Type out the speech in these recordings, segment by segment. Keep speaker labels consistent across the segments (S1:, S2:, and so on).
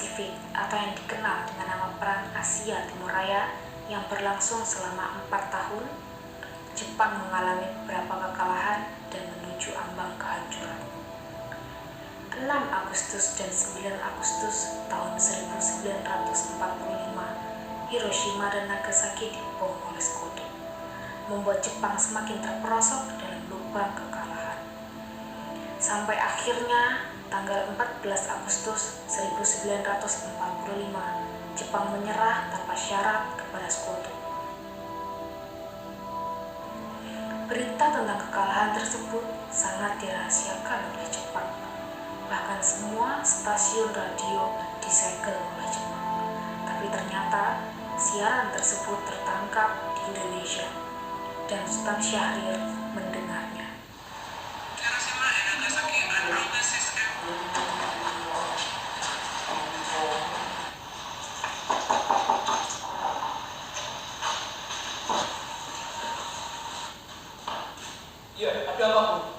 S1: Pasifik atau yang dikenal dengan nama Perang Asia Timur Raya yang berlangsung selama 4 tahun, Jepang mengalami beberapa kekalahan dan menuju ambang kehancuran. 6 Agustus dan 9 Agustus tahun 1945, Hiroshima dan Nagasaki dibom oleh sekutu, membuat Jepang semakin terperosok dalam lubang kekalahan. Sampai akhirnya, tanggal 14 Agustus 1945, Jepang menyerah tanpa syarat kepada sekutu. Berita tentang kekalahan tersebut sangat dirahasiakan oleh Jepang. Bahkan semua stasiun radio disegel oleh Jepang. Tapi ternyata siaran tersebut tertangkap di Indonesia dan Sultan Syahrir mendengarnya.
S2: Iya, ada apa, Bu?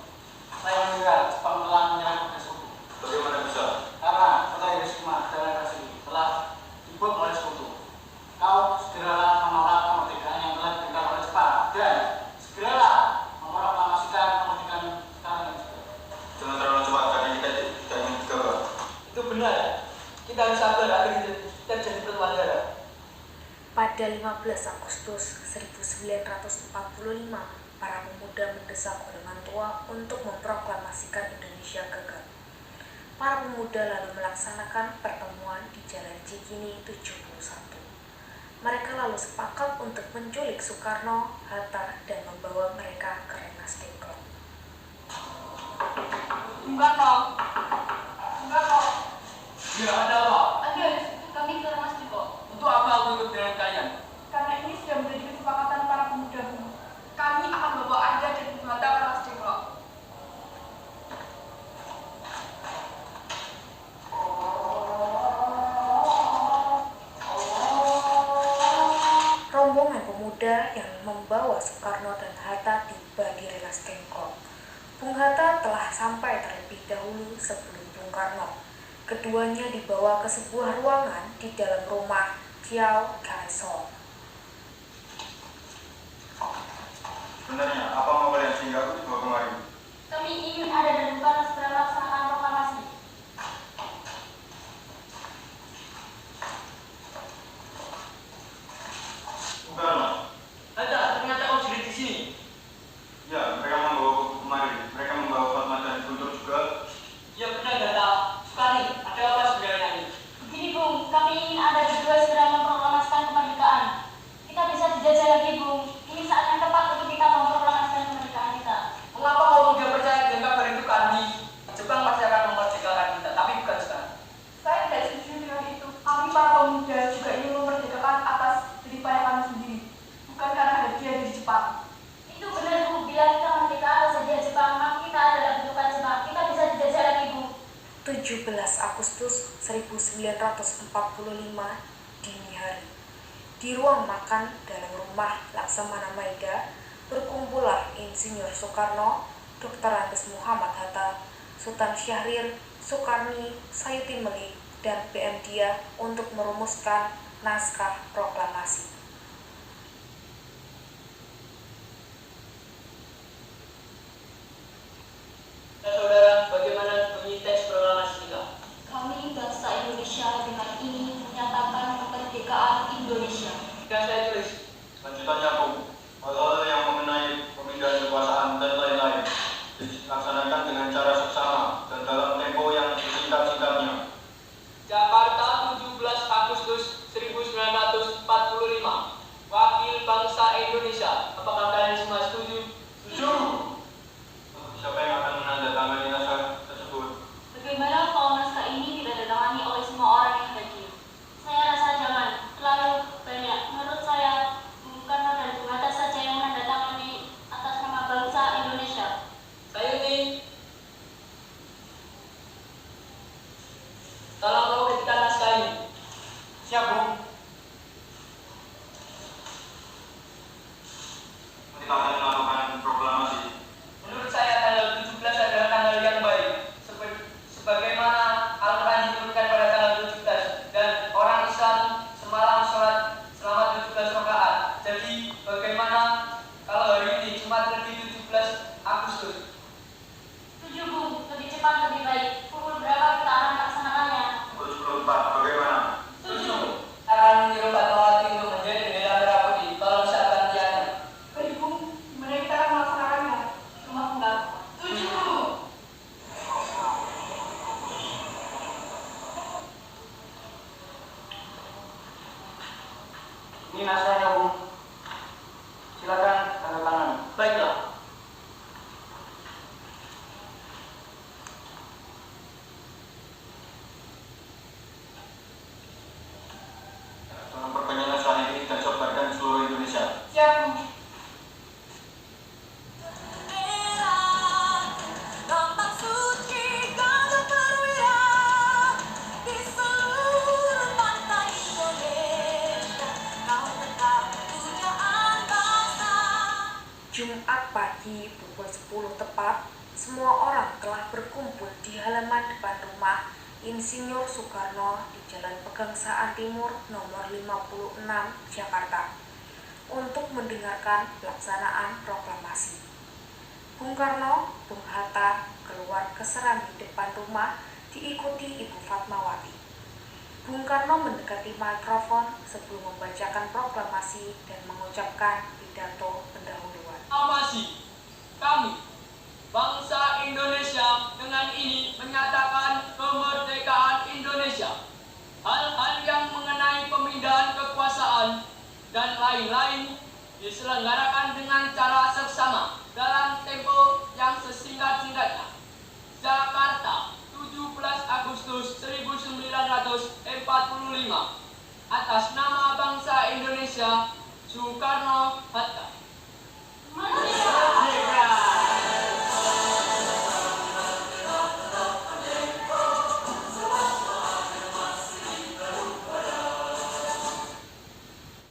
S2: Saya mendengar Jepang telah menyerang ke sekutu.
S3: Bagaimana bisa?
S2: Karena kota Hiroshima dan Nagasaki telah dibom oleh sekutu. Kau segeralah menolak kemerdekaan yang telah diberikan oleh Jepang dan segeralah memproklamasikan kemerdekaan sekarang yang juga.
S3: Jangan terlalu cepat karena kita tidak ingin gegabah.
S2: Itu benar. Kita harus sabar agar kita jadi berwawancara.
S1: Pada 15 Agustus 1945, para pemuda mendesak Orde Tua untuk memproklamasikan Indonesia gagal. Para pemuda lalu melaksanakan pertemuan di Jalan Cikini 71. Mereka lalu sepakat untuk menculik Soekarno, Hatta, dan membawa mereka ke Rengas Dengklok.
S4: Soekarno.
S2: Ya, ada apa?
S4: Ada, kami ke Rengas Dengklok.
S2: Untuk apa aku ikut dengan kalian?
S4: Karena ini sudah menjadi kesepakatan para pemuda. Kami akan bawa Anda dan Ibu Hatta ke Rengas Dengklok.
S1: Rombongan pemuda yang membawa Soekarno dan Hatta tiba di Rengas Dengklok. Bung Hatta telah sampai terlebih dahulu sebelum Bung Karno. Keduanya dibawa ke sebuah ruangan di dalam rumah Chiao Kai-shek.
S3: Sebenarnya, apa mau kalian sehingga aku dibawa kemari?
S4: Kami ingin Anda dan Ibu Hatta segera melaksanakan proklamasi.
S3: Soekarno.
S2: Hatta, ternyata kau sudah di sini.
S3: Ya, mereka membawa aku kemari. Mereka membawa Fatma dan Guntur juga.
S2: Ya benar, Hatta. Sukari, ada apa sebenarnya ini?
S4: Begini, Bung, kami ingin Anda berdua segera memproklamasikan kemerdekaan. Kita bisa dijajah lagi, Bung. Ini saat yang tepat untuk kita memproklamasikan kemerdekaan kita.
S2: Mengapa kau tidak percaya dengan kabar itu, Kandi? Jepang pasti akan memerdekakan kita, tapi bukan sekarang.
S4: Saya tidak setuju dengan itu. Kami para pemuda juga ingin memerdekakan atas jeripaya kami sendiri, bukan karena hadiah dari Jepang. Itu benar, Bu. Bila kita merdeka atas hadiah Jepang, maka kita adalah bentukan Jepang. Kita bisa dijajah lagi, Bu.
S1: 17 Agustus 1945 dini hari. Di ruang makan dalam rumah Laksamana Maida berkumpullah Insinyur Soekarno, Dr. Andes Muhammad Hatta, Sultan Syahrir, Soekarni, Sayuti Melik, dan PM Dia untuk merumuskan naskah proklamasi.
S2: Saudara, bagaimana bunyi teks proklamasi kita?
S4: Kami bangsa Indonesia dengan ini menyatakan kemerdekaan Indonesia.
S2: Dan saya tulis.
S3: Lanjutannya, Bu. Hal-hal yang mengenai pemindahan kekuasaan dan lain-lain dilaksanakan dengan cara seksama dan dalam tempo yang sesingkat-singkatnya.
S2: Jakarta, 17 Agustus 1945. Ini naskahnya, Bung. Silakan tanda tangan.
S5: Baiklah.
S3: Tolong perpanjang naskah ini dan sebarkan di seluruh Indonesia.
S4: Siap, Bu.
S1: Jumat pagi pukul 10 tepat, semua orang telah berkumpul di halaman depan rumah Insinyur Soekarno di Jalan Pegangsaan Timur nomor 56, Jakarta, untuk mendengarkan pelaksanaan proklamasi. Bung Karno, Bung Hatta keluar ke serambi depan rumah diikuti Ibu Fatmawati. Bung Karno mendekati mikrofon sebelum membacakan proklamasi dan mengucapkan pidato pendahuluan.
S5: Amasi, kami, bangsa Indonesia dengan ini menyatakan kemerdekaan Indonesia. Hal-hal yang mengenai pemindahan kekuasaan dan lain-lain diselenggarakan dengan cara seksama dalam tempo yang sesingkat-singkatnya. Jakarta, 17 Agustus 1945. Atas nama bangsa Indonesia, Soekarno-Hatta.